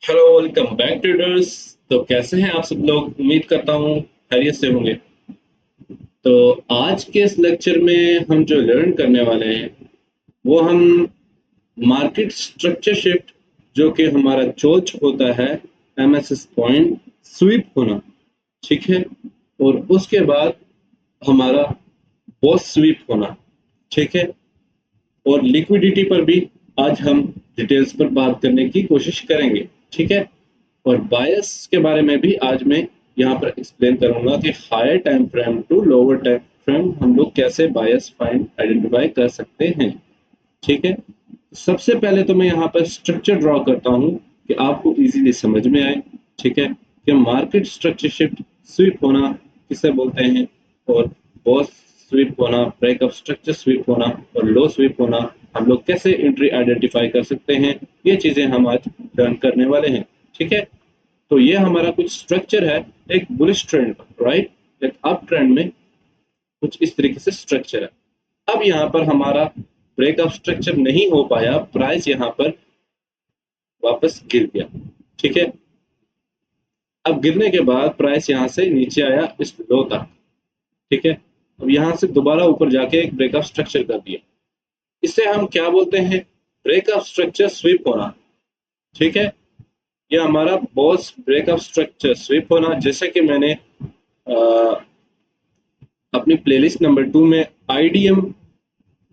Hello, welcome back traders. तो कैसे हैं आप सब लोग? उम्मीद करता हूँ खैरियत से होंगे। तो आज के इस लेक्चर में हम जो लर्न करने वाले हैं वो हम मार्केट स्ट्रक्चर शिफ्ट, जो कि हमारा चोच होता है, एमएसएस पॉइंट स्वीप होना, ठीक है। और उसके बाद हमारा बॉस स्वीप होना, ठीक है। और लिक्विडिटी पर भी आज हम डिटेल्स पर बात करने की कोशिश करेंगे, ठीक है। और बायस के बारे में भी आज मैं यहाँ पर एक्सप्लेन करूंगा कि higher time frame to lower time frame हम लोग कैसे बायस फाइंड आइडेंटिफाई कर सकते हैं, ठीक है। सबसे पहले तो मैं यहाँ पर स्ट्रक्चर ड्रॉ करता हूँ कि आपको इजीली समझ में आए, ठीक है। कि मार्केट स्ट्रक्चर शिफ्ट स्वीप होना किसे बोलते हैं, और बॉस स्वीप होना, ब्रेकअप स्ट्रक्चर स्वीप होना और लो स्वीप होना, हम लोग कैसे एंट्री आइडेंटिफाई कर सकते हैं, ये चीजें हम आज लर्न करने वाले हैं, ठीक है। तो ये हमारा कुछ स्ट्रक्चर है एक बुलिश ट्रेंड का, राइट। एक अप ट्रेंड में कुछ इस तरीके से स्ट्रक्चर है। अब यहाँ पर हमारा ब्रेकअप स्ट्रक्चर नहीं हो पाया, प्राइस यहाँ पर वापस गिर गया, ठीक है। अब गिरने के बाद प्राइस यहाँ से नीचे आया इस लो तक, ठीक है। अब यहाँ से दोबारा ऊपर जाके एक ब्रेकअप स्ट्रक्चर कर दिया। इसे हम क्या बोलते हैं? ब्रेकअप स्ट्रक्चर स्वीप होना, ठीक है। यह हमारा बॉस ब्रेकअप स्ट्रक्चर स्वीप होना, जैसे कि मैंने अपनी प्लेलिस्ट नंबर 2 में आईडीएम,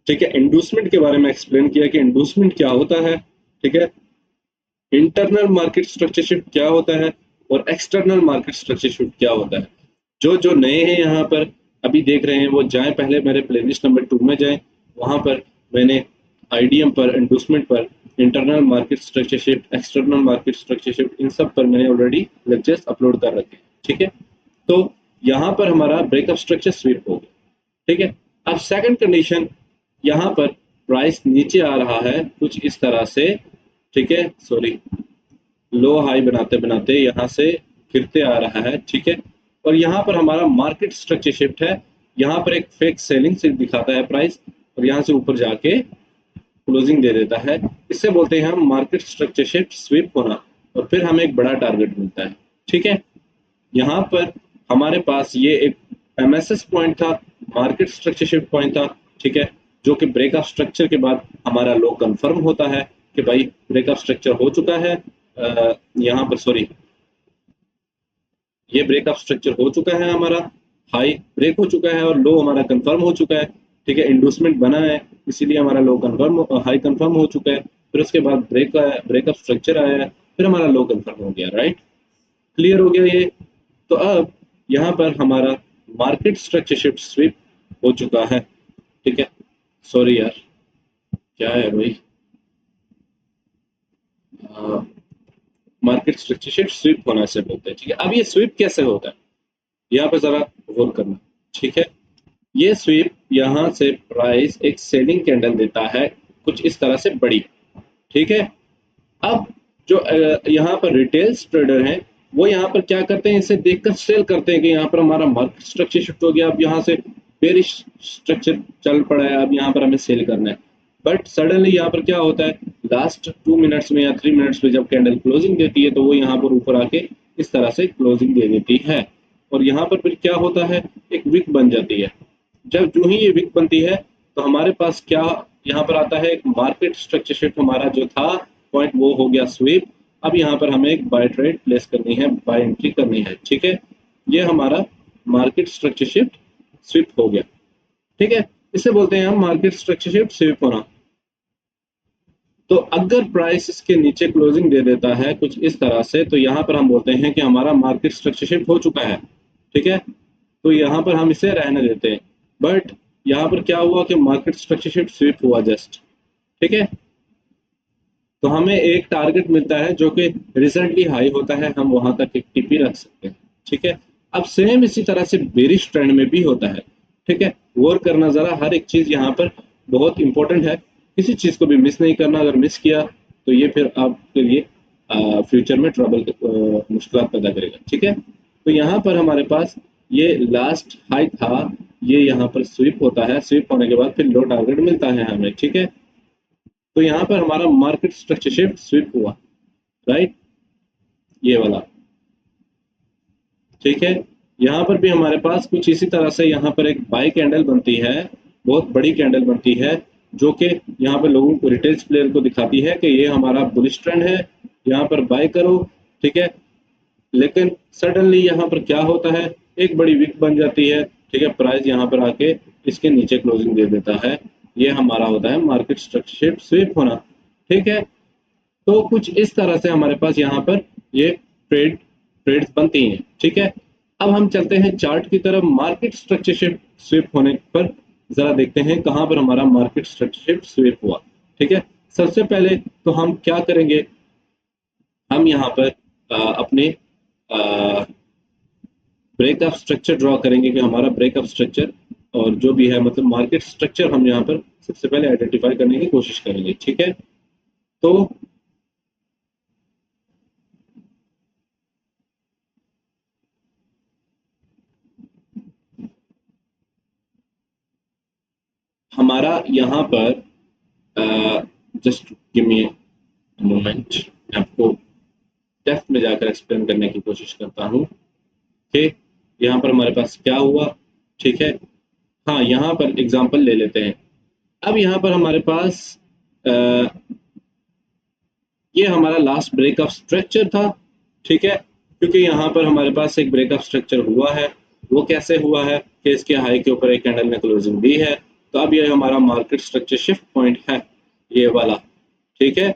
ठीक है, इंडूसमेंट के बारे में एक्सप्लेन किया कि इंडूसमेंट क्या होता है, ठीक है। इंटरनल मार्केट स्ट्रक्चर शिफ्ट क्या होता है और एक्सटर्नल मार्केट स्ट्रक्चर शिफ्ट क्या होता है। जो जो नए हैं यहाँ पर अभी देख रहे हैं वो जाएं, पहले मेरे प्लेलिस्ट नंबर 2 में जाएं। वहां पर मैंने आईडीएम पर, इंडूसमेंट पर, internal market structure shift, external market structure shift, इन सब पर मैंने ऑलरेडी लेक्चर्स अपलोड कर रखे हैं, ठीक है। तो यहाँ पर हमारा ब्रेकअप स्ट्रक्चर स्वीप हो गया, ठीक है। अब सेकंड कंडीशन, यहाँ पर प्राइस नीचे आ रहा है कुछ इस तरह से, ठीक है। सॉरी, लो हाई बनाते बनाते यहाँ से गिरते आ रहा है, ठीक है। और यहाँ पर हमारा मार्केट स्ट्रक्चर शिफ्ट है। यहाँ पर एक फेक सेलिंग से दिखाता है प्राइस और यहाँ से ऊपर जाके क्लोजिंग दे देता है। इससे बोलते हैं हम मार्केट स्ट्रक्चर शिफ्ट स्वीप होना, और फिर हमें एक बड़ा टारगेट मिलता है, ठीक है। यहाँ पर हमारे पास ये एक एमएसएस पॉइंट था, मार्केट स्ट्रक्चर शिफ्ट पॉइंट था, ठीक है। जो कि ब्रेकअप स्ट्रक्चर के बाद हमारा लो कंफर्म होता है कि भाई ब्रेकअप स्ट्रक्चर हो चुका है। यहाँ पर सॉरी, ये ब्रेकअप स्ट्रक्चर हो चुका है, हमारा हाई ब्रेक हो चुका है और लो हमारा कंफर्म हो चुका है, ठीक है। इंडूसमेंट बना है, इसीलिए हमारा लो कंफर्म, हाई कंफर्म हो चुका है। फिर उसके बाद ब्रेकअप स्ट्रक्चर आया है, फिर हमारा लो कंफर्म हो गया, राइट। क्लियर हो गया ये? तो अब यहाँ पर हमारा मार्केट स्ट्रक्चर शिफ्ट स्वीप हो चुका है, ठीक है। सॉरी यार, क्या है भाई, मार्केट स्ट्रक्चर शिफ्ट स्वीप होना से बोलते हैं, ठीक है। अब ये स्वीप कैसे होता है, यहाँ पर जरा गौर करना, ठीक है। ये स्वीप यहाँ से प्राइस एक सेलिंग कैंडल देता है कुछ इस तरह से बड़ी, ठीक है। अब जो यहाँ पर रिटेल ट्रेडर हैं वो यहाँ पर क्या करते हैं, इसे देखकर सेल करते हैं कि यहाँ पर हमारा मार्केट स्ट्रक्चर शिफ्ट हो गया, अब यहाँ से बेरिश स्ट्रक्चर चल पड़ा है, अब यहाँ पर हमें सेल करना है। बट सडनली यहाँ पर क्या होता है, लास्ट 2 मिनट्स में या 3 मिनट्स में जब कैंडल क्लोजिंग देती है तो वो यहाँ पर ऊपर आके इस तरह से क्लोजिंग दे देती है। और यहाँ पर फिर क्या होता है, एक विक बन जाती है। जब जो ही ये विक बनती है तो हमारे पास क्या यहाँ पर आता है, एक मार्केट स्ट्रक्चर शिफ्ट हमारा जो था पॉइंट वो हो गया स्वीप। अब यहाँ पर हमें एक बाय ट्रेड प्लेस करनी है, बाय एंट्री करनी है, ठीक है। ये हमारा मार्केट स्ट्रक्चर शिफ्ट स्वीप हो गया, ठीक है। इसे बोलते हैं हम मार्केट स्ट्रक्चर शिफ्ट स्वीप होना। तो अगर प्राइस इसके नीचे क्लोजिंग दे देता है कुछ इस तरह से, तो यहाँ पर हम बोलते हैं कि हमारा मार्केट स्ट्रक्चर शिफ्ट हो चुका है, ठीक है। तो यहाँ पर हम इसे रहने देते हैं। बट यहाँ पर क्या हुआ कि मार्केट स्ट्रक्चर शिफ्ट स्वीप हुआ जस्ट, ठीक है। तो हमें एक टारगेट मिलता है जो कि रिसेंटली हाई होता है, हम वहां तक एक टिपी रख सकते हैं, ठीक है। अब सेम इसी तरह से बेरिश ट्रेंड में भी होता है, ठीक है। गौर करना जरा, हर एक चीज यहाँ पर बहुत इंपॉर्टेंट है, किसी चीज को भी मिस नहीं करना। अगर मिस किया तो ये फिर आपके लिए फ्यूचर में ट्रबल, मुश्किल पैदा करेगा, ठीक है। तो यहाँ पर हमारे पास ये लास्ट हाई था, ये यहाँ पर स्वीप होता है, स्वीप होने के बाद फिर लो टारगेट मिलता है हमें, ठीक है। तो यहाँ पर हमारा मार्केट स्ट्रक्चर शिफ्ट स्वीप हुआ, राइट। ये वाला, ठीक है। यहाँ पर भी हमारे पास कुछ इसी तरह से यहाँ पर एक बाई कैंडल बनती है, बहुत बड़ी कैंडल बनती है, जो कि यहाँ पर लोगों को, रिटेल प्लेयर को दिखाती है कि ये हमारा बुलिश ट्रेंड है, यहाँ पर बाय करो, ठीक है। लेकिन सडनली यहाँ पर क्या होता है, एक बड़ी विक बन जाती है, ठीक है, प्राइस यहाँ पर आके इसके नीचे क्लोजिंग दे देता है। ये हमारा होता है मार्केट स्ट्रक्चर स्विप होना, ठीक है। तो कुछ इस तरह से हमारे पास यहाँ पर ये ट्रेड्स बनती हैं, ठीक है। अब हम चलते हैं चार्ट की तरफ। मार्केट स्ट्रक्चरशिप स्विप होने पर जरा देखते हैं कहाँ पर हमारा मार्केट स्ट्रक्चरशिप स्विप हुआ, ठीक है। सबसे पहले तो हम क्या करेंगे, हम यहाँ पर अपने ब्रेकअप स्ट्रक्चर ड्रॉ करेंगे कि हमारा ब्रेकअप स्ट्रक्चर और जो भी है, मतलब मार्केट स्ट्रक्चर हम यहाँ पर सबसे पहले आइडेंटिफाई करने की कोशिश करेंगे, ठीक है। तो हमारा यहाँ पर जस्ट गिव मी मोमेंट, मैं आपको डेप्थ में जाकर एक्सप्लेन करने की कोशिश करता हूँ कि यहाँ पर हमारे पास क्या हुआ, ठीक है। हाँ, यहाँ पर एग्जांपल ले लेते हैं। अब यहाँ पर हमारे पास अ, ये हमारा लास्ट ब्रेकअप स्ट्रक्चर था, ठीक है। क्योंकि यहाँ पर हमारे पास एक ब्रेकअप स्ट्रक्चर हुआ है, वो कैसे हुआ है कि इसके हाई के ऊपर एक कैंडल ने क्लोजिंग दी है। तो अब ये हमारा मार्केट स्ट्रक्चर शिफ्ट पॉइंट है, ये वाला, ठीक है।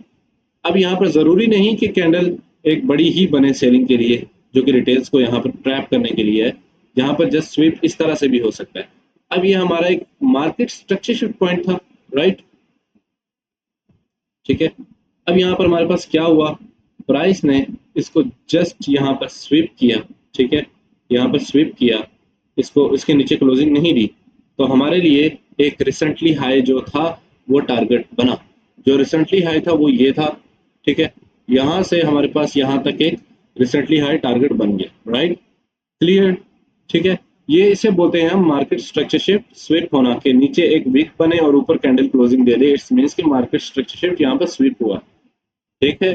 अब यहाँ पर जरूरी नहीं कि कैंडल एक बड़ी ही बने सेलिंग के लिए, जो कि रिटेल्स को यहाँ पर ट्रैप करने के लिए है। यहाँ पर जस्ट स्वीप इस तरह से भी हो सकता है। अब ये हमारा एक मार्केट स्ट्रक्चर शिफ्ट पॉइंट था, राइट, ठीक है। अब यहाँ पर हमारे पास क्या हुआ, प्राइस ने इसको जस्ट यहाँ पर स्वीप किया, ठीक है, यहाँ पर स्वीप किया, इसको इसके नीचे क्लोजिंग नहीं दी। तो हमारे लिए एक रिसेंटली हाई जो था वो टारगेट बना। जो रिसेंटली हाई था वो ये था, ठीक है। यहाँ से हमारे पास यहाँ तक एक रिसेंटली हाई टारगेट बन गया, राइट, क्लियर, ठीक है। ये इसे बोलते हैं हम मार्केट स्ट्रक्चर शिफ्ट स्वीप होना, के नीचे एक विक बने और ऊपर candle closing they they, it's means कि मार्केट स्ट्रक्चर शिफ्ट यहाँ पर स्वीप हुआ, ठीक है।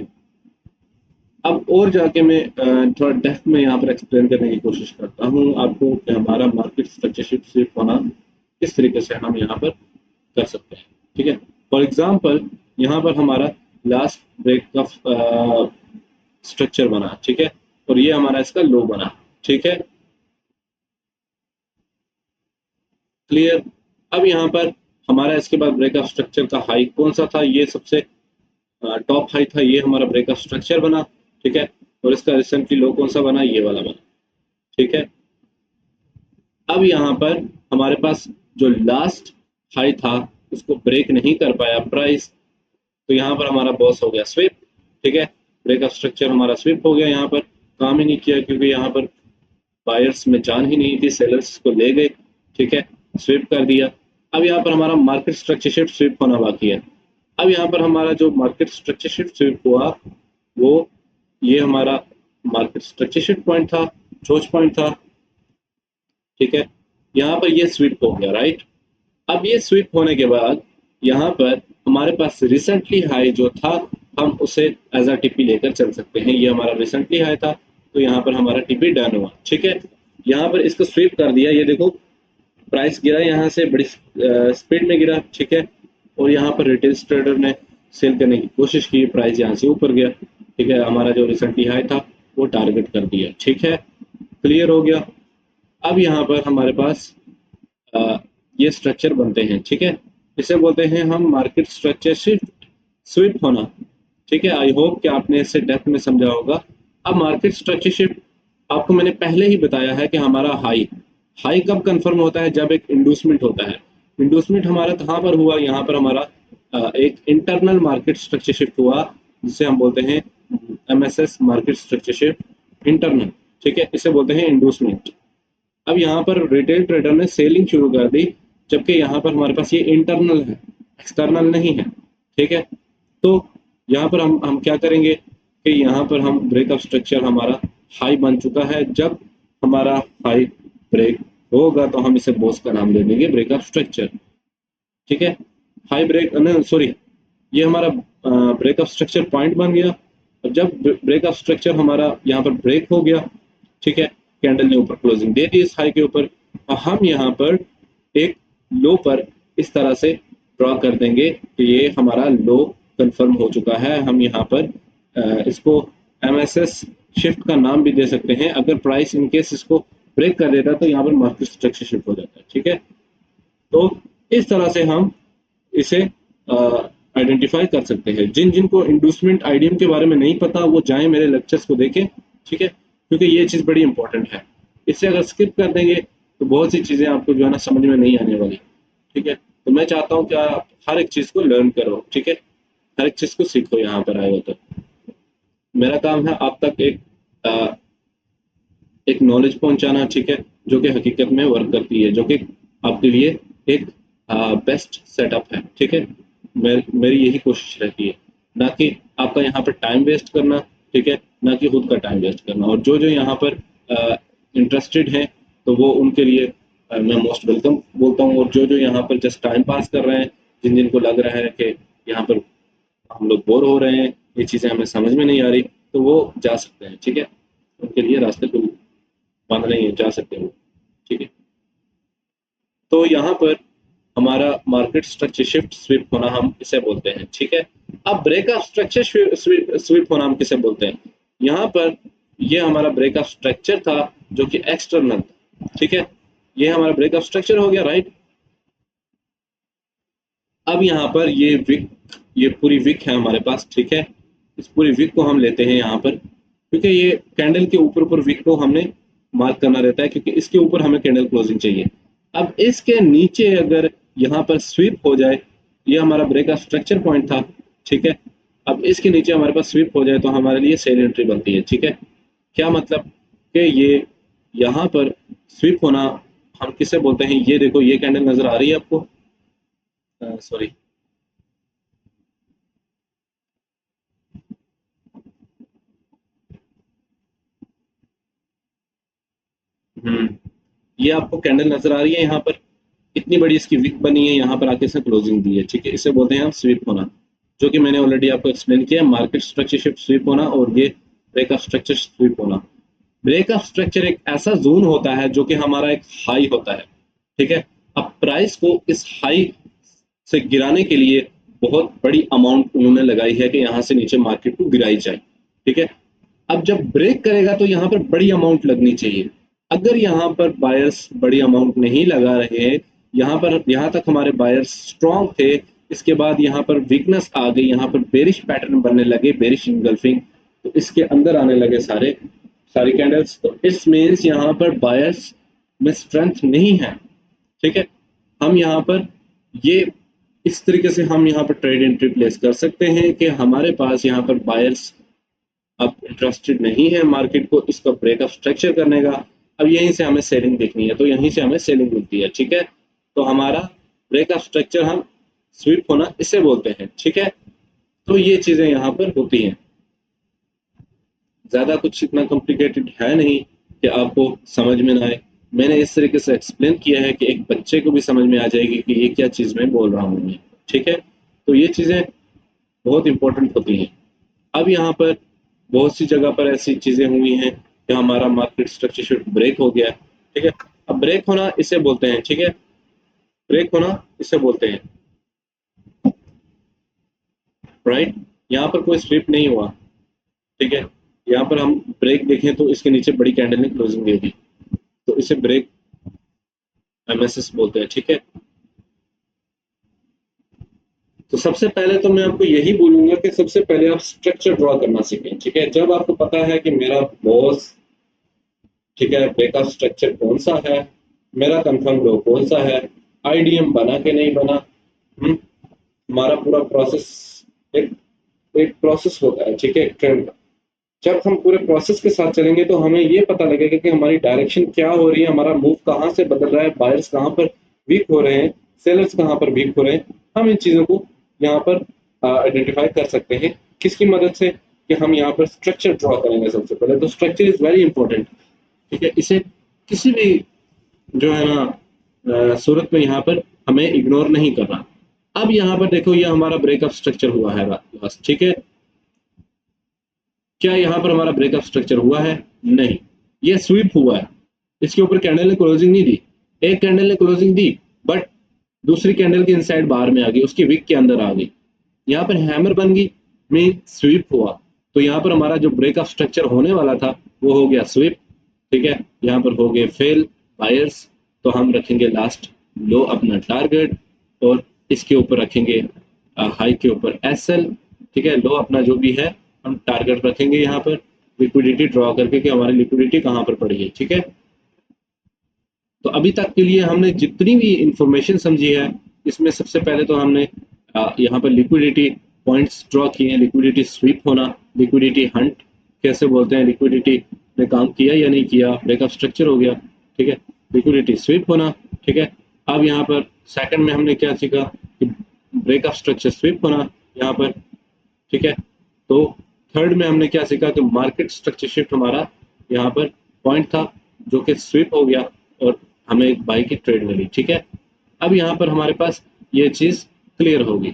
अब और जाके मैं थोड़ा डेप्थ में यहाँ पर एक्सप्लेन करने की कोशिश करता हूँ आपको कि हमारा मार्केट स्ट्रक्चर शिफ्ट स्वीप होना किस तरीके से हम यहाँ पर कर सकते हैं, ठीक है। फॉर एग्जाम्पल यहाँ पर हमारा लास्ट ब्रेक का स्ट्रक्चर बना, ठीक है, और ये हमारा इसका लो बना, ठीक है, क्लियर। अब यहाँ पर हमारा इसके बाद ब्रेकअप स्ट्रक्चर का हाई कौन सा था, ये सबसे टॉप हाई था, ये हमारा ब्रेकअप स्ट्रक्चर बना, ठीक है। और इसका रिसेंटली लो कौन सा बना, ये वाला बना, ठीक है। अब यहाँ पर हमारे पास जो लास्ट हाई था उसको ब्रेक नहीं कर पाया प्राइस, तो यहाँ पर हमारा बॉस हो गया स्विप, ठीक है। ब्रेकअप स्ट्रक्चर हमारा स्विप हो गया, यहाँ पर काम ही नहीं किया क्योंकि यहाँ पर बायर्स में जान ही नहीं थी, सेलर्स को ले गए, ठीक है, स्विप कर दिया। अब यहाँ पर हमारा मार्केट स्ट्रक्चर शिफ्ट स्विप होना बाकी है। अब यहाँ पर हमारा जो मार्केट स्ट्रक्चर शिफ्ट स्विप हुआ वो ये हमारा मार्केट स्ट्रक्चर शिफ्ट पॉइंट था, चोच पॉइंट था, ठीक है। यहाँ पर ये स्विप हो गया, राइट। अब ये स्विप होने के बाद यहाँ पर हमारे पास रिसेंटली हाई जो था हम उसे एज अ टीपी लेकर चल सकते हैं। ये हमारा रिसेंटली हाई था, तो यहाँ पर हमारा टीपी डन हुआ, ठीक है। यहाँ पर इसको स्विप कर दिया, ये देखो प्राइस गिरा यहाँ से बड़ी स्पीड में गिरा, ठीक है। और यहाँ पर रिटेल ट्रेडर ने सेल करने की कोशिश की, प्राइस यहाँ से ऊपर गया, ठीक है। हमारा जो रिसेंटली हाई था वो टारगेट कर दिया, ठीक है, क्लियर हो गया। अब यहाँ पर हमारे पास अ, ये स्ट्रक्चर बनते हैं, ठीक है। इसे बोलते हैं हम मार्केट स्ट्रक्चर शिफ्ट स्विप होना, ठीक है। आई होप कि आपने इसे डेप्थ में समझा होगा। अब मार्केट स्ट्रक्चर शिफ्ट आपको मैंने पहले ही बताया है कि हमारा हाई हाई कब कंफर्म होता है, जब एक इंडूसमेंट होता है। इंडूसमेंट हमारा कहाँ पर हुआ, यहाँ पर हमारा एक इंटरनल मार्केट स्ट्रक्चर शिफ्ट हुआ, जिसे हम बोलते हैं MSS market structure shift internal, ठीक है, इसे बोलते हैं इंडूसमेंट। अब यहाँ पर रिटेल ट्रेडर ने सेलिंग शुरू कर दी, जबकि यहाँ पर हमारे पास ये इंटरनल है, एक्सटर्नल नहीं है, ठीक है। तो यहाँ पर हम क्या करेंगे कि यहाँ पर हम ब्रेकअप स्ट्रक्चर हमारा हाई बन चुका है, जब हमारा हाई ब्रेक होगा तो हम इसे बॉस का नाम दे देंगे ब्रेकअप स्ट्रक्चर, ठीक है। हाई ब्रेक, सॉरी, ये हमारा ब्रेकअप स्ट्रक्चर पॉइंट बन गया, अब जब ब्रेक ऑफ स्ट्रक्चर हमारा यहाँ पर ब्रेक हो गया, ठीक है, कैंडल ने ऊपर क्लोजिंग दे दी इस हाई के ऊपर, और हम यहाँ पर एक लो पर इस तरह से ड्रॉ कर देंगे कि ये हमारा लो कंफर्म हो चुका है। हम यहाँ पर इसको MSS शिफ्ट का नाम भी दे सकते हैं। अगर प्राइस इन केस इसको ब्रेक कर देता है तो यहाँ पर मार्केट स्ट्रक्चर शिफ्ट हो जाता है, ठीक है। तो इस तरह से हम इसे आइडेंटिफाई कर सकते हैं। जिन जिनको इंडूसमेंट आईडीएम के बारे में नहीं पता वो जाएं मेरे लेक्चर्स को देखें, ठीक है, क्योंकि ये चीज़ बड़ी इंपॉर्टेंट है। इससे अगर स्किप कर देंगे तो बहुत सी चीज़ें आपको जो है ना समझ में नहीं आने वाली, ठीक है। तो मैं चाहता हूँ कि आप हर एक चीज़ को लर्न करो, ठीक है, हर एक चीज़ को सीखो यहाँ पर आए हो तो। मेरा काम है आप तक एक नॉलेज पहुंचाना, ठीक है, जो कि हकीकत में वर्क करती है, जो कि आपके लिए एक बेस्ट सेटअप है, ठीक है। मेरी यही कोशिश रहती है, ना कि आपका यहाँ पर टाइम वेस्ट करना, ठीक है, ना कि खुद का टाइम वेस्ट करना। और जो जो यहाँ पर इंटरेस्टेड हैं तो वो उनके लिए मैं मोस्ट वेलकम बोलता हूँ। और जो जो यहाँ पर जस्ट टाइम पास कर रहे हैं, जिन जिनको लग रहा है कि यहाँ पर हम लोग बोर हो रहे हैं, ये चीज़ें हमें समझ में नहीं आ रही, तो वो जा सकते हैं, ठीक है, उनके लिए रास्ते खुल बंद नहीं है, जा सकते हो, ठीक है। तो यहाँ पर हमारा मार्केट स्ट्रक्चर शिफ्ट स्विप होना हम इसे बोलते हैं, ठीक है। अब ब्रेक ऑफ स्ट्रक्चर स्विप होना हम किसे बोलते हैं? यहाँ पर ये हमारा ब्रेक ऑफ स्ट्रक्चर था जो कि एक्सटर्नल, ठीक है, ये हमारा ब्रेक ऑफ स्ट्रक्चर हो गया, राइट। अब यहाँ पर ये पूरी विक है हमारे पास, ठीक है। इस पूरी विक को हम लेते हैं यहाँ पर, क्योंकि ये कैंडल के ऊपर ऊपर विक को हमने मार्क करना रहता है, क्योंकि इसके ऊपर हमें कैंडल क्लोजिंग चाहिए। अब इसके नीचे अगर यहाँ पर स्वीप हो जाए, ये हमारा ब्रेक का स्ट्रक्चर पॉइंट था, ठीक है। अब इसके नीचे हमारे पास स्वीप हो जाए तो हमारे लिए सेल एंट्री बनती है, ठीक है। क्या मतलब कि ये यहाँ पर स्वीप होना हम किसे बोलते हैं? ये देखो, ये कैंडल नजर आ रही है आपको? सॉरी, हम्म, ये आपको कैंडल नजर आ रही है यहाँ पर? इतनी बड़ी इसकी विक बनी है, यहाँ पर आके इसने क्लोजिंग दी है, ठीक है। इसे बोलते हैं हम स्वीप होना, जो कि मैंने ऑलरेडी आपको एक्सप्लेन किया, मार्केट स्ट्रक्चर शिफ्ट स्वीप होना और ये ब्रेक ऑफ स्ट्रक्चर स्वीप होना। ब्रेक ऑफ स्ट्रक्चर एक ऐसा जोन होता है जो कि हमारा एक हाई होता है, ठीक है। अब प्राइस को इस हाई से गिराने के लिए बहुत बड़ी अमाउंट उन्होंने लगाई है कि यहाँ से नीचे मार्केट को गिराई जाए, ठीक है। अब जब ब्रेक करेगा तो यहाँ पर बड़ी अमाउंट लगनी चाहिए। अगर यहाँ पर बायर्स बड़ी अमाउंट नहीं लगा रहे हैं, यहाँ पर यहाँ तक हमारे बायर्स स्ट्रॉन्ग थे, इसके बाद यहाँ पर वीकनेस आ गई, यहाँ पर बेरिश पैटर्न बनने लगे, बेरिश इंगल्फिंग, तो इसके अंदर आने लगे सारी कैंडल्स, तो इस मीन्स यहाँ पर बायर्स में स्ट्रेंथ नहीं है, ठीक है। हम यहाँ पर ये इस तरीके से हम यहाँ पर ट्रेड एंट्री प्लेस कर सकते हैं कि हमारे पास यहाँ पर बायर्स अब इंटरेस्टेड नहीं है मार्केट को इसका ब्रेकअप स्ट्रक्चर करने का। अब यहीं से हमें सेलिंग देखनी है, तो यहीं से हमें सेलिंग मिलती है, ठीक है। तो हमारा ब्रेकअप स्ट्रक्चर हम स्वीप होना इसे बोलते हैं, ठीक है। तो ये चीजें यहाँ पर होती हैं, ज्यादा कुछ इतना कॉम्प्लिकेटेड है नहीं कि आपको समझ में ना आए। मैंने इस तरीके से एक्सप्लेन किया है कि एक बच्चे को भी समझ में आ जाएगी कि ये क्या चीज मैं बोल रहा हूँ मैं, ठीक है। तो ये चीजें बहुत इंपॉर्टेंट होती हैं। अब यहाँ पर बहुत सी जगह पर ऐसी चीजें हुई हैं कि हमारा मार्केट स्ट्रक्चर शिफ्ट ब्रेक हो गया है, ठीक है। अब ब्रेक होना इसे बोलते हैं, ठीक है, ब्रेक होना इसे बोलते हैं, राइट। यहाँ पर कोई स्विप नहीं हुआ, ठीक है। यहाँ पर हम ब्रेक देखें तो इसके नीचे बड़ी कैंडल ने क्लोजिंग दे दी, तो इसे ब्रेक MSS बोलते हैं, ठीक है। तो सबसे पहले तो मैं आपको यही बोलूंगा कि सबसे पहले आप स्ट्रक्चर ड्रॉ करना सीखें, ठीक है। जब आपको पता है कि मेरा बॉस, ठीक है, ब्रेकअप स्ट्रक्चर कौन सा है, मेरा कंफर्म लो कौन सा है, आईडीएम बना के नहीं बना, हमारा पूरा प्रोसेस एक एक प्रोसेस होता है, ठीक है, ट्रेंड का। जब हम पूरे प्रोसेस के साथ चलेंगे तो हमें ये पता लगेगा कि हमारी डायरेक्शन क्या हो रही है, हमारा मूव कहाँ से बदल रहा है, बायर्स कहाँ पर वीक हो रहे हैं, सेलर्स कहाँ पर वीक हो रहे हैं। हम इन चीज़ों को यहाँ पर आइडेंटिफाई कर सकते हैं किसकी मदद से, कि हम यहाँ पर स्ट्रक्चर ड्रॉ करेंगे। सबसे पहले तो स्ट्रक्चर इज वेरी इंपॉर्टेंट, ठीक है। इसे किसी भी जो है ना सूरत में यहाँ पर हमें इग्नोर नहीं करना। अब यहाँ पर देखो, ये हमारा ब्रेकअप स्ट्रक्चर हुआ है लास्ट, ठीक है। क्या यहाँ पर हमारा ब्रेकअप स्ट्रक्चर हुआ है? नहीं, ये स्वीप हुआ है। इसके ऊपर कैंडल ने क्लोजिंग नहीं दी, एक कैंडल ने क्लोजिंग दी बट दूसरी कैंडल की इनसाइड बाहर में आ गई, उसकी विक के अंदर आ गई, यहाँ पर हैमर बन गई, मीन स्वीप हुआ। तो यहाँ पर हमारा जो ब्रेकअप स्ट्रक्चर होने वाला था वो हो गया स्वीप, ठीक है। यहाँ पर हो गए फेल बायर्स, तो हम रखेंगे लास्ट लो अपना टारगेट, और इसके ऊपर रखेंगे हाई के ऊपर एस एल, ठीक है। लो अपना जो भी है हम टारगेट रखेंगे यहाँ पर लिक्विडिटी ड्रॉ करके कि हमारी लिक्विडिटी कहाँ पर पड़ी है, ठीक है। तो अभी तक के लिए हमने जितनी भी इंफॉर्मेशन समझी है, इसमें सबसे पहले तो हमने यहाँ पर लिक्विडिटी पॉइंट्स ड्रॉ किए हैं, लिक्विडिटी स्वीप होना, लिक्विडिटी हंट कैसे बोलते हैं, लिक्विडिटी ने काम किया या नहीं किया, ब्रेकअप स्ट्रक्चर हो गया, ठीक है, लिक्विडिटी स्वीप होना, ठीक है। अब यहाँ पर सेकंड में हमने क्या सीखा कि ब्रेकअप स्ट्रक्चर स्वीप होना यहाँ पर, ठीक है। तो थर्ड में हमने क्या सीखा कि मार्केट स्ट्रक्चर शिफ्ट हमारा यहाँ पर पॉइंट था जो कि स्वीप हो गया और हमें एक बाई की ट्रेड मिली, ठीक है। अब यहाँ पर हमारे पास ये चीज क्लियर होगी,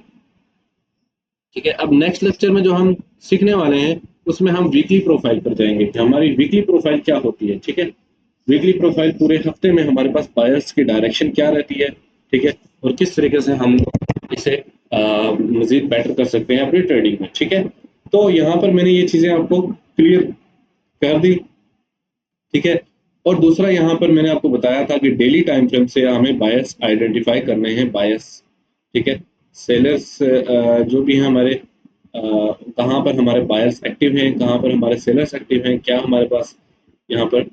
ठीक है। अब नेक्स्ट लेक्चर में जो हम सीखने वाले हैं उसमें हम वीकली प्रोफाइल पर जाएंगे कि हमारी वीकली प्रोफाइल क्या होती है, ठीक है। वीकली प्रोफाइल पूरे हफ्ते में हमारे पास बायर्स की डायरेक्शन क्या रहती है, ठीक है, और किस तरीके से हम इसे मजीद बेटर कर सकते हैं अपनी ट्रेडिंग में, ठीक है। तो यहाँ पर मैंने ये चीजें आपको क्लियर कर दी, ठीक है। और दूसरा यहाँ पर मैंने आपको बताया था कि डेली टाइम फ्रेम से हमें बायर्स आइडेंटिफाई करने हैं, बायर्स, ठीक है। सेलर्स जो भी हैं हमारे कहाँ पर हमारे बायर्स एक्टिव हैं, कहाँ पर हमारे सेलर्स एक्टिव हैं, क्या हमारे पास यहाँ पर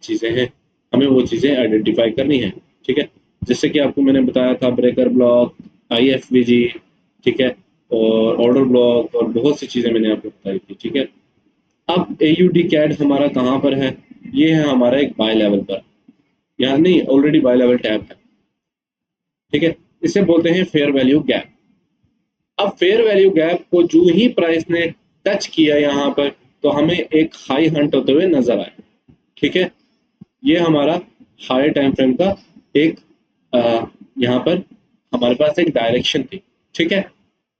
चीज़ें हैं, हमें वो चीज़ें आइडेंटिफाई करनी है, ठीक है। जैसे कि आपको मैंने बताया था ब्रेकर ब्लॉक, IFVG, ठीक है, और ऑर्डर ब्लॉक और बहुत सी चीज़ें मैंने आपको बताई थी, ठीक है। अब AUD कैड हमारा कहाँ पर है? ये है हमारा एक बाय लेवल पर, यहाँ नहीं ऑलरेडी बाय लेवल टैब है, ठीक है। इसे बोलते हैं फेयर वैल्यू गैप। अब फेयर वैल्यू गैप को जो ही प्राइस ने टच किया यहाँ पर, तो हमें एक हाई हंट होते हुए नजर आए, ठीक है। ये हमारा हाई टाइम फ्रेम का एक यहाँ पर हमारे पास एक डायरेक्शन थी, ठीक है।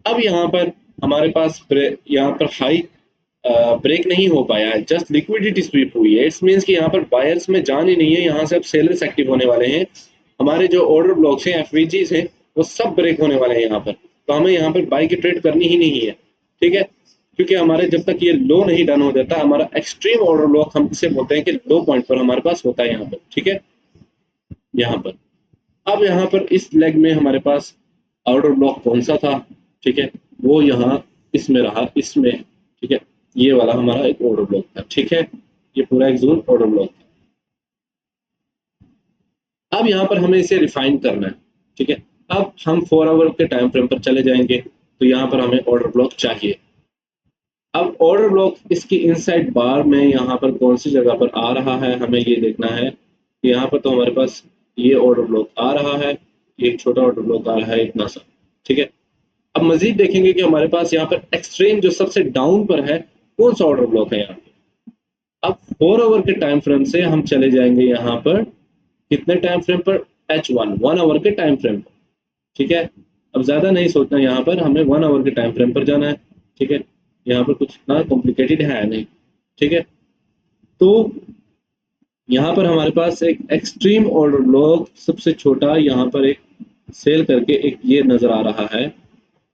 अब यहाँ पर हमारे पास यहाँ पर हाई ब्रेक नहीं हो पाया है, जस्ट लिक्विडिटी स्वीप हुई है। इट्स मीन्स कि यहाँ पर बायर्स में जान ही नहीं है, यहाँ से अब सेलर्स एक्टिव होने वाले हैं। हमारे जो ऑर्डर ब्लॉक्स हैं, FVGs हैं, वो सब ब्रेक होने वाले हैं यहाँ पर, तो हमें यहाँ पर बाई की ट्रेड करनी ही नहीं है, ठीक है। क्योंकि हमारे जब तक ये लो नहीं डन हो जाता, हमारा एक्सट्रीम ऑर्डर ब्लॉक हम इसे बोलते हैं कि लो पॉइंट पर हमारे पास होता है यहाँ पर, ठीक है, यहाँ पर। अब यहाँ पर इस लेग में हमारे पास आउटर ब्लॉक कौन सा था, ठीक है, वो यहाँ इसमें रहा, इसमें, ठीक है। ये वाला हमारा एक ऑर्डर ब्लॉक था, ठीक है, ये पूरा एक जोन ऑर्डर ब्लॉक था। अब यहाँ पर हमें इसे रिफाइन करना है, ठीक है। अब हम 4 आवर के टाइम फ्रेम पर चले जाएंगे, तो यहाँ पर हमें ऑर्डर ब्लॉक चाहिए। अब ऑर्डर ब्लॉक इसकी इनसाइड बार में यहाँ पर कौन सी जगह पर आ रहा है, हमें ये देखना है कि यहाँ पर तो हमारे पास ये ऑर्डर ब्लॉक आ रहा है, एक छोटा ऑर्डर ब्लॉक आ रहा है इतना सा, ठीक है। अब मजीद देखेंगे कि हमारे पास यहाँ पर एक्सट्रीम जो सबसे डाउन पर है कौन सा ऑर्डर ब्लॉक है यहाँ पे। अब 4 आवर के टाइम फ्रेम से हम चले जाएंगे यहाँ पर कितने टाइम फ्रेम पर, H1 के टाइम फ्रेम पर, ठीक है। अब ज्यादा नहीं सोचना, यहाँ पर हमें 1 आवर के टाइम फ्रेम पर जाना है, ठीक है। यहाँ पर कुछ इतना कॉम्प्लिकेटेड है नहीं, ठीक है। तो यहाँ पर हमारे पास एक एक्सट्रीम ऑर्डर ब्लॉक सबसे छोटा यहाँ पर एक सेल करके एक ये नजर आ रहा है,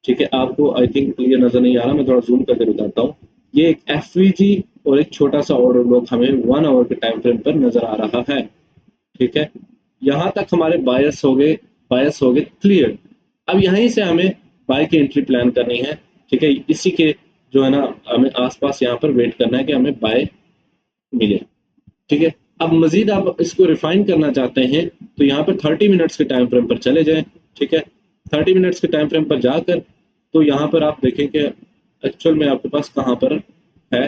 ठीक है। आपको आई थिंक क्लियर नजर नहीं आ रहा, मैं थोड़ा जूम करके बताता हूँ। ये एक FVG और एक छोटा सा ऑर्डर ब्लॉक हमें 1 आवर के टाइम फ्रेम पर नजर आ रहा है, ठीक है। यहाँ तक हमारे बायस हो गए क्लियर। अब यहीं से हमें बाय की एंट्री प्लान करनी है, ठीक है। इसी के जो है ना हमें आसपास यहाँ पर वेट करना है कि हमें बाय मिले, ठीक है। अब मजीद आप इसको रिफाइन करना चाहते हैं तो यहाँ पर 30 मिनट्स के टाइम फ्रेम पर चले जाएं, ठीक है। 30 मिनट्स के टाइम फ्रेम पर जाकर तो यहाँ पर आप देखें कि एक्चुअल में आपके पास कहाँ पर है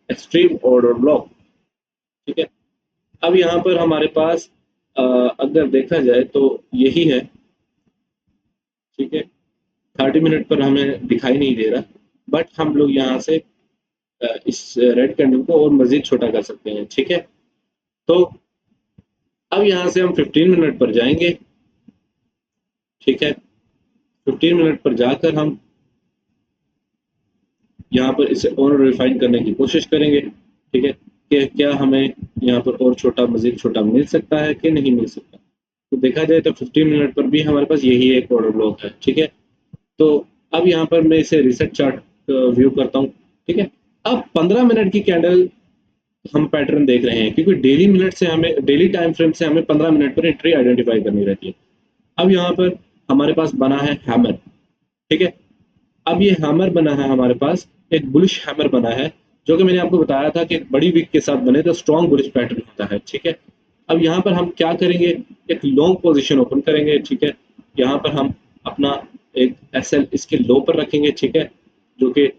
एक्सट्रीम ऑर्डर ब्लॉक, ठीक है। अब यहाँ पर हमारे पास अगर देखा जाए तो यही है, ठीक है। 30 मिनट पर हमें दिखाई नहीं दे रहा, बट हम लोग यहाँ से इस रेड कैंडल को और मजीद छोटा कर सकते हैं, ठीक है। तो अब यहाँ से हम 15 मिनट पर जाएंगे, ठीक है। 15 मिनट पर जाकर हम यहाँ पर इसे और रिफाइन करने की कोशिश करेंगे, ठीक है, कि क्या हमें यहाँ पर और छोटा, मजीद छोटा मिल सकता है कि नहीं मिल सकता। तो देखा जाए तो 15 मिनट पर भी हमारे पास यही एक ऑर्डर ब्लॉक है, ठीक है। तो अब यहाँ पर मैं इसे रिसेट चार्ट व्यू करता हूँ, ठीक है। अब 15 मिनट की कैंडल हम पैटर्न देख रहे हैं, क्योंकि डेली मिनट से हमें, डेली टाइम फ्रेम से हमें 15 मिनट पर एंट्री आइडेंटिफाई करनी रहती है। अब यहाँ पर हमारे पास बना है हैमर, ठीक है। अब ये हैमर बना है हमारे पास, एक बुलिश हैमर बना है, जो कि मैंने आपको बताया था कि एक बड़ी विक के साथ बने तो स्ट्रॉन्ग बुलिश पैटर्न होता है, ठीक है। अब यहाँ पर हम क्या करेंगे, एक लॉन्ग पोजीशन ओपन करेंगे, ठीक है। यहाँ पर हम अपना एक एसएल इसके लो पर रखेंगे, ठीक है, जो कि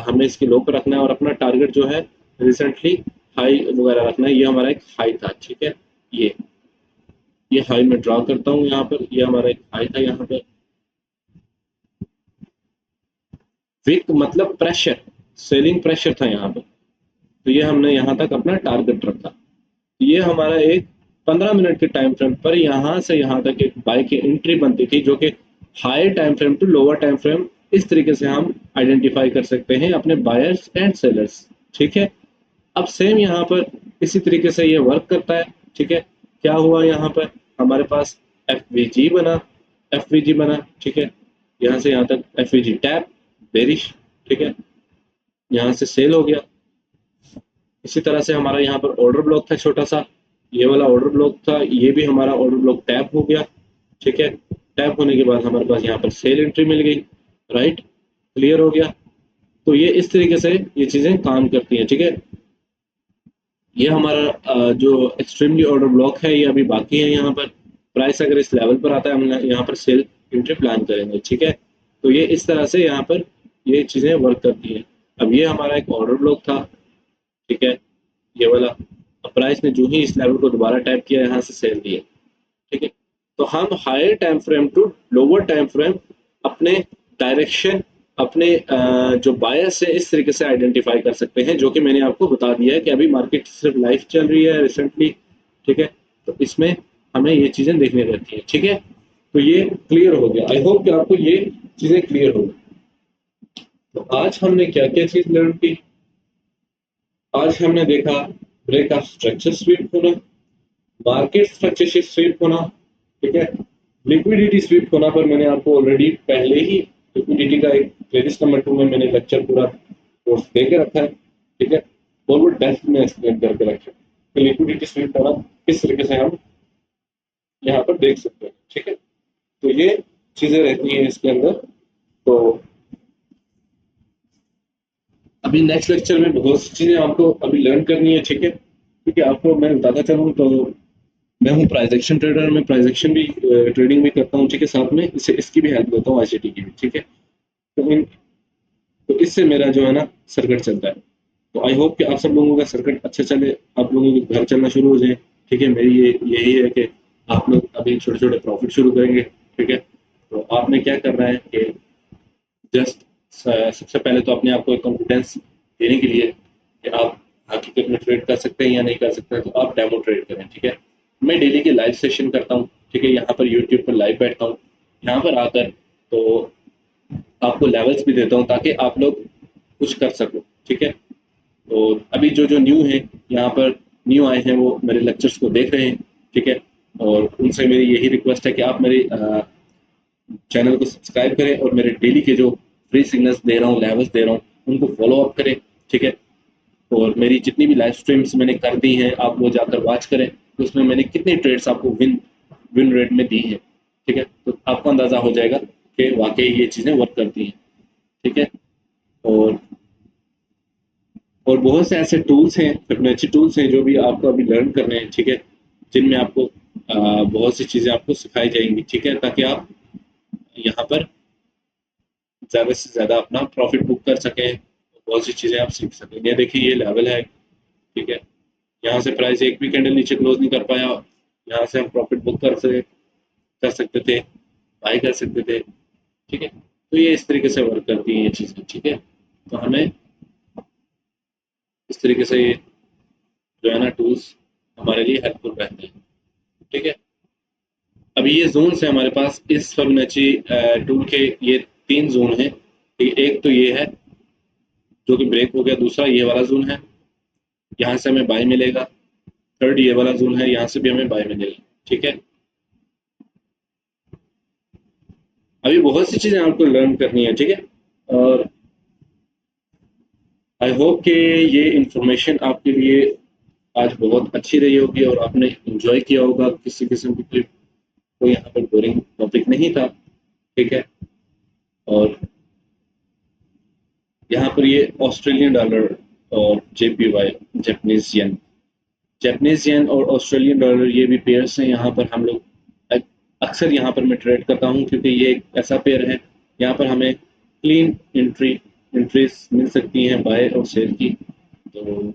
हमें इसके लो पर रखना है, और अपना टारगेट जो है रिसेंटली हाई वगैरह रखना है। ये हमारा एक हाई था, ठीक है। ये ये हाई मैं ड्रा करता हूँ यहाँ पर, ये हमारा एक हाई था यहाँ पे। विक मतलब प्रेशर, सेलिंग प्रेशर था यहाँ पे। तो ये हमने यहाँ तक अपना टारगेट रखा। ये हमारा एक 15 मिनट के टाइम फ्रेम पर यहाँ से यहाँ तक एक बाय की एंट्री बनती थी, जो कि high time frame to lower time frame, इस तरीके से हम आइडेंटिफाई कर सकते हैं अपने बायर्स एंड सेलर्स, ठीक है। अब सेम यहाँ पर इसी तरीके से ये वर्क करता है, ठीक है। क्या हुआ यहाँ पर, हमारे पास एफ वी जी बना, ठीक है। यहाँ से यहाँ तक F we ji tap bearish, ठीक है। यहाँ से सेल हो गया। इसी तरह से हमारा यहाँ पर ऑर्डर ब्लॉक था छोटा सा, ये वाला ऑर्डर ब्लॉक था, ये भी हमारा ऑर्डर ब्लॉक टैप हो गया, ठीक है। टैप होने के बाद हमारे पास यहाँ पर सेल एंट्री मिल गई, राइट, क्लियर हो गया। तो ये इस तरीके से ये चीजें काम करती हैं, ठीक है। ये हमारा जो एक्सट्रीमली ऑर्डर ब्लॉक है ये अभी बाकी है। यहाँ पर प्राइस अगर इस लेवल पर आता है, हम यहाँ पर सेल एंट्री प्लान करेंगे, ठीक है। तो ये इस तरह से यहाँ पर ये चीजें वर्क करती हैं। अब ये हमारा एक ऑर्डर ब्लॉक था, ठीक है, ये वाला। अब प्राइस ने जो ही इस लेवल को दोबारा टैप किया, यहाँ से सेल दिया, ठीक है। तो हम higher time frame to lower time frame अपने डायरेक्शन, अपने जो बायस है इस तरीके से आइडेंटिफाई कर सकते हैं, जो कि मैंने आपको बता दिया है कि अभी मार्केट सिर्फ लाइव चल रही है रिसेंटली, ठीक है। तो इसमें हमें ये चीजें देखनी रहती है, ठीक है। तो ये क्लियर हो गया, आई होप कि आपको ये चीजें क्लियर हो। तो आज हमने क्या क्या चीज लर्न की। आज हमने देखा ब्रेक ऑफ स्ट्रक्चर स्वीप होना, मार्केट स्ट्रक्चर स्वीप होना, ठीक है। लिक्विडिटी स्वीप होना पर मैंने आपको ऑलरेडी पहले ही लिक्विडिटी का एक प्लेलिस्ट नंबर 2 में मैंने लेक्चर पूरा कोर्स दे के रखा है, ठीक है। और वो डेप्थ में एक्सप्लेन करके रखा है कि लिक्विडिटी स्वीप होना किस तरीके से हम यहाँ पर देख सकते हैं, ठीक है। तो ये चीजें रहती हैं इसके अंदर। तो अभी नेक्स्ट लेक्चर में बहुत सी चीजें आपको अभी लर्न करनी है, ठीक है। क्योंकि आपको मैं बताता चलूँ तो मैं हूँ प्राइस एक्शन ट्रेडर, मैं प्राइस एक्शन भी ट्रेडिंग भी करता हूँ, ठीक है। साथ में इसे इसकी भी हेल्प लेता हूँ, आईसीटी की भी, ठीक है। तो तो इससे मेरा जो है ना सर्किट चलता है। तो आई होप कि आप सब लोगों का सर्किट अच्छा चले, आप लोगों के घर चलना शुरू हो जाए, ठीक है। मेरी ये यही है कि आप लोग अभी छोटे छोटे प्रॉफिट शुरू करेंगे, ठीक है। तो आपने क्या करना है कि जस्ट सबसे पहले तो अपने आप को एक कॉन्फिडेंस देने के लिए कि आप हकीकत में ट्रेड कर सकते हैं या नहीं कर सकते हैं, तो आप डेमो ट्रेड करें, ठीक है। मैं डेली के लाइव सेशन करता हूँ, ठीक है। यहाँ पर यूट्यूब पर लाइव बैठता हूँ, यहाँ पर आकर तो आपको लेवल्स भी देता हूँ ताकि आप लोग कुछ कर सको, ठीक है। और अभी जो जो न्यू है यहाँ पर, न्यू आए हैं, वो मेरे लेक्चर्स को देख रहे हैं, ठीक है। और उनसे मेरी यही रिक्वेस्ट है कि आप मेरे चैनल को सब्सक्राइब करें और मेरे डेली के जो फ्री सिग्नल्स दे रहा हूँ, लेवल्स दे रहा हूँ, उनको फॉलो अप करें, ठीक है। और मेरी जितनी भी लाइव स्ट्रीम्स मैंने कर दी हैं, आप वो जाकर वॉच करें तो उसमें मैंने कितनी ट्रेड्स आपको विन विन रेट में दी है, ठीक है। तो आपको अंदाजा हो जाएगा कि वाकई ये चीज़ें वर्क करती हैं, ठीक है। और और बहुत से ऐसे टूल्स हैं, फिबोनाची टूल्स हैं जो भी आपको अभी लर्न करने हैं, ठीक है। जिनमें आपको बहुत सी चीज़ें आपको सिखाई जाएंगी, ठीक है, ताकि आप यहाँ पर ज़्यादा से ज़्यादा अपना प्रॉफिट बुक कर सकें, बहुत सी चीज़ें आप सीख सकें। ये देखिए ये लेवल है, ठीक है। यहाँ से प्राइस एक भी कैंडल नीचे क्लोज नहीं कर पाया, यहाँ से हम प्रॉफिट बुक कर सकते थे, बाई कर सकते थे, ठीक है। तो ये इस तरीके से वर्क करती हैं ये चीज़ें, ठीक है। तो हमें इस तरीके से ये जो है ना टूल्स हमारे लिए हेल्पफुल रहते हैं, ठीक है। अभी ये जोन्स है हमारे पास इस फिबोनाची टूल के, ये 3 जोन है, एक तो ये है, जो कि ब्रेक हो गया। दूसरा ये वाला जोन है, यहाँ से हमें बाय मिलेगा। थर्ड ये वाला जोन है, यहाँ से भी हमें बाय मिलेगा। ठीक है, अभी बहुत सी चीजें आपको लर्न करनी है। ठीक है, और आई होप कि ये इंफॉर्मेशन आपके लिए आज बहुत अच्छी रही होगी और आपने एंजॉय किया होगा। किसी किस्म की कोई यहाँ पर बोरिंग टॉपिक नहीं था। ठीक है, और यहाँ पर ये ऑस्ट्रेलियन डॉलर और जेपीवाई, जापानीज येन और ऑस्ट्रेलियन डॉलर, ये भी पेयर्स हैं। यहाँ पर हम लोग अक्सर यहाँ पर मैं ट्रेड करता हूँ, क्योंकि ये एक ऐसा पेयर है यहाँ पर हमें क्लीन एंट्रीज मिल सकती हैं बाय और सेल की। तो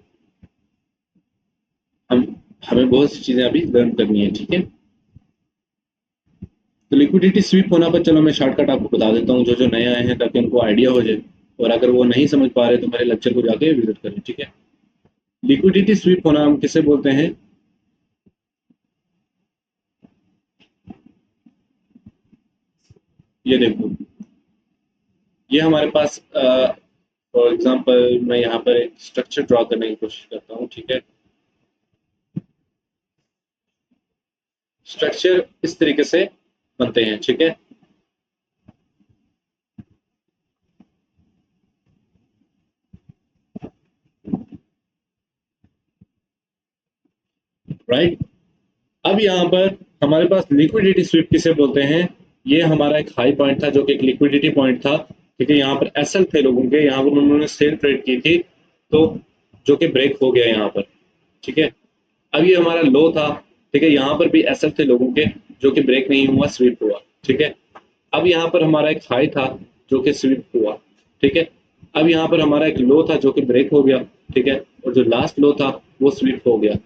हम हमें बहुत सी चीज़ें अभी लर्न करनी है। ठीक है, तो लिक्विडिटी स्वीप होना पर चलो मैं शॉर्टकट आपको बता देता हूँ, जो जो नए आए हैं, ताकि उनको आइडिया हो जाए। और अगर वो नहीं समझ पा रहे तो मेरे लेक्चर को जाके विजिट करें। ठीक है, लिक्विडिटी स्वीप होना हम किसे बोलते हैं? ये देखो, ये हमारे पास फॉर एग्जांपल मैं यहाँ पर एक स्ट्रक्चर ड्रॉ करने की कोशिश करता हूँ। ठीक है, स्ट्रक्चर इस तरीके से बनते हैं। ठीक है, राइट। अब यहाँ पर हमारे पास लिक्विडिटी स्वीप किसे बोलते हैं? ये हमारा एक हाई पॉइंट था, जो कि एक लिक्विडिटी पॉइंट था। ठीक है, यहाँ पर एसएल थे लोगों के, यहाँ पर उन्होंने सेल ट्रेड की थी, तो जो कि ब्रेक हो गया यहाँ पर। ठीक है, अब ये हमारा लो था। ठीक है, यहाँ पर भी एसएल थे लोगों के, जो कि ब्रेक नहीं हुआ, स्वीप हुआ। ठीक है, अब यहाँ पर हमारा एक हाई था, जो कि स्वीप हुआ। ठीक है, अब यहाँ पर हमारा एक लो था, जो कि ब्रेक हो गया। ठीक है, और जो लास्ट लो था वो स्वीप हो गया।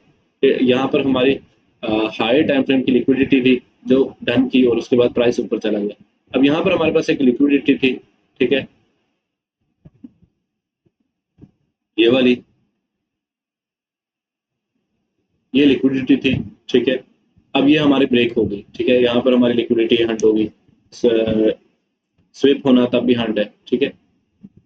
यहाँ पर हमारी हाई टाइम फ्रेम की लिक्विडिटी थी, जो डन की, और उसके बाद प्राइस ऊपर चला गया। अब यहाँ पर हमारे पास एक लिक्विडिटी थी। ठीक है, ये वाली, ये लिक्विडिटी थी। ठीक है, अब ये हमारी ब्रेक हो गई। ठीक है, यहाँ पर हमारी लिक्विडिटी हंट हो गई, स्विप होना तब भी हंट है। ठीक है,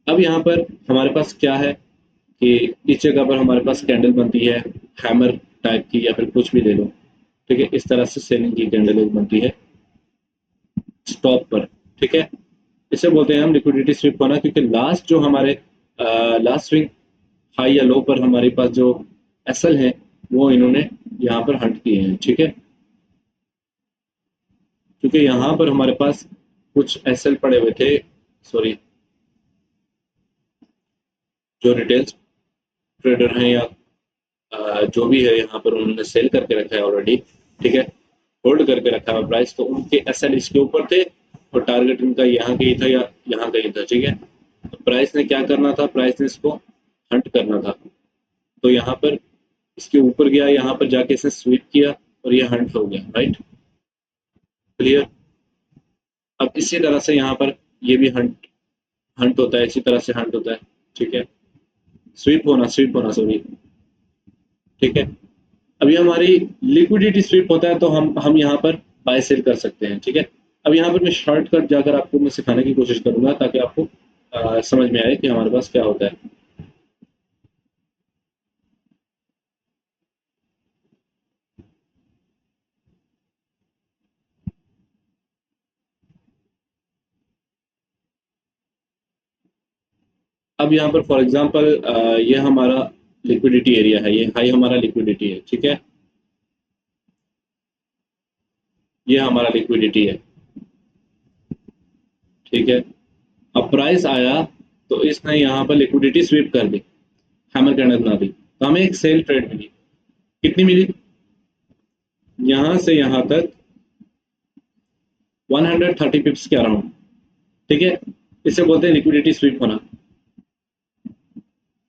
अब यहाँ पर हमारे पास क्या है कि इस जगह पर हमारे पास कैंडल बनती है, हैमर टाइप की, या फिर कुछ भी ले लो। ठीक है, इस तरह से सेलिंग की कैंडल एक बनती है स्टॉप पर। ठीक है, इसे बोलते हैं हम लिक्विडिटी स्विप होना, क्योंकि लास्ट जो हमारे लास्ट स्विंग हाई या लो पर हमारे पास जो एसएल है, वो इन्होंने यहाँ पर हंट किए हैं। ठीक है, क्योंकि यहाँ पर हमारे पास कुछ एसएल पड़े हुए थे, सॉरी, जो रिटेल ट्रेडर हैं या जो भी है, यहाँ पर उन्होंने सेल करके रखा है ऑलरेडी। ठीक है, होल्ड करके रखा है प्राइस, तो उनके एसएल इसके ऊपर थे, और टारगेट इनका यहाँ कहीं था या यहाँ कहीं था। ठीक है, तो प्राइस ने क्या करना था, प्राइस ने इसको हंट करना था। तो यहाँ पर इसके ऊपर गया, यहाँ पर जाके इसने स्वीप किया, और ये हंट हो गया। Right, clear. अब इसी तरह से यहाँ पर ये भी हंट हंट होता है, इसी तरह से हंट होता है। ठीक है, स्वीप होना सॉरी। ठीक है, अभी हमारी लिक्विडिटी स्वीप होता है, तो हम यहाँ पर बाय सेल कर सकते हैं। ठीक है, अब यहाँ पर मैं शॉर्टकट जाकर आपको मैं सिखाने की कोशिश करूंगा, ताकि आपको समझ में आए कि हमारे पास क्या होता है। अब यहाँ पर फॉर एग्जांपल ये हमारा लिक्विडिटी एरिया है, ये हाई हमारा लिक्विडिटी है। ठीक है, ये हमारा लिक्विडिटी है। ठीक है, अब प्राइस आया, तो इसने यहाँ पर लिक्विडिटी स्वीप कर दी, हैमर कैंडल बना दी, तो हमें एक सेल ट्रेड मिली। कितनी मिली? यहाँ से यहाँ तक 130 पिप्स के अराउंड। ठीक है, इसे बोलते हैं लिक्विडिटी स्वीप होना।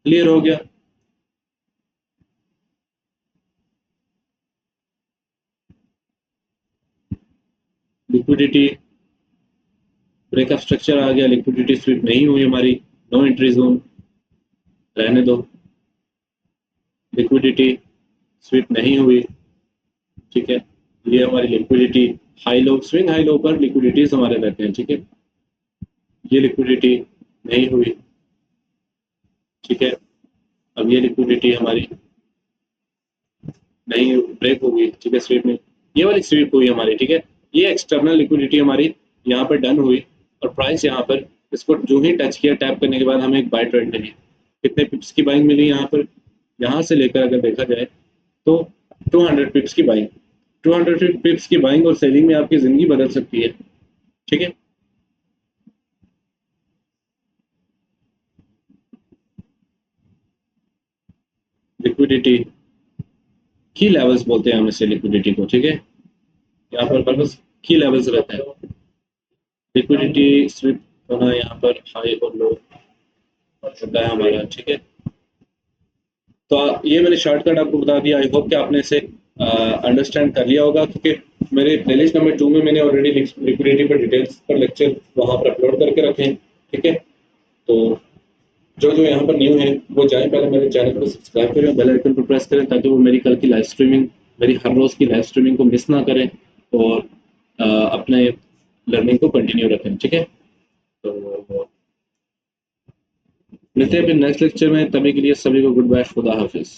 क्लियर हो गया? लिक्विडिटी ब्रेकअप स्ट्रक्चर आ गया, लिक्विडिटी स्वीप नहीं हुई हमारी, नो एंट्री जोन, रहने दो। लिक्विडिटी स्वीप नहीं हुई। ठीक है, ये हमारी liquidity high low, swing high low पर लिक्विडिटीज हमारे रहते हैं। ठीक है, ये लिक्विडिटी नहीं हुई। ठीक है। अब ये लिक्विडिटी हमारी नहीं ब्रेक होगी, ठीक है, स्वीप में ये वाली स्वीप हुई हमारी, ठीक है। ये एक्सटर्नल लिक्विडिटी हमारी यहाँ पर डन हुई और प्राइस यहाँ पर इसको जो ही टच किया टैप करने के बाद हमें एक बाय ट्रेड मिली। कितने पिप्स की बाइंग मिली यहाँ पर, यहाँ से लेकर अगर देखा जाए तो 200 पिप्स की बाइंग। 200 पिप्स की बाइंग और सेलिंग में आपकी ज़िंदगी बदल सकती है, ठीक है। लिक्विडिटी की लेवल्स बोलते हैं हम इसे, लिक्विडिटी को, ठीक है। यहाँ पर बस की लेवल्स रहते हैं। लिक्विडिटी स्विप होना यहाँ पर हाई और लो होता है हमारा, ठीक है। तो ये मैंने शॉर्टकट आपको बता दिया। आई होप कि आपने इसे अंडरस्टैंड कर लिया होगा, क्योंकि मेरे प्लेलिस्ट नंबर 2 में मैंने ऑलरेडी लिक्विडिटी पर डिटेल्स पर लेक्चर वहाँ पर अपलोड करके रखे हैं, ठीक है। तो जो जो यहाँ पर न्यू है वो जाए पहले मेरे चैनल को सब्सक्राइब करें, बेल आइकन पर प्रेस करें, ताकि वो मेरी कल की लाइव स्ट्रीमिंग, मेरी हर रोज़ की लाइव स्ट्रीमिंग को मिस ना करें और अपने लर्निंग को कंटिन्यू रखें, ठीक है। तो मिलते हैं फिर नेक्स्ट लेक्चर में, तभी के लिए सभी को गुड बाय, खुदा हाफिज़।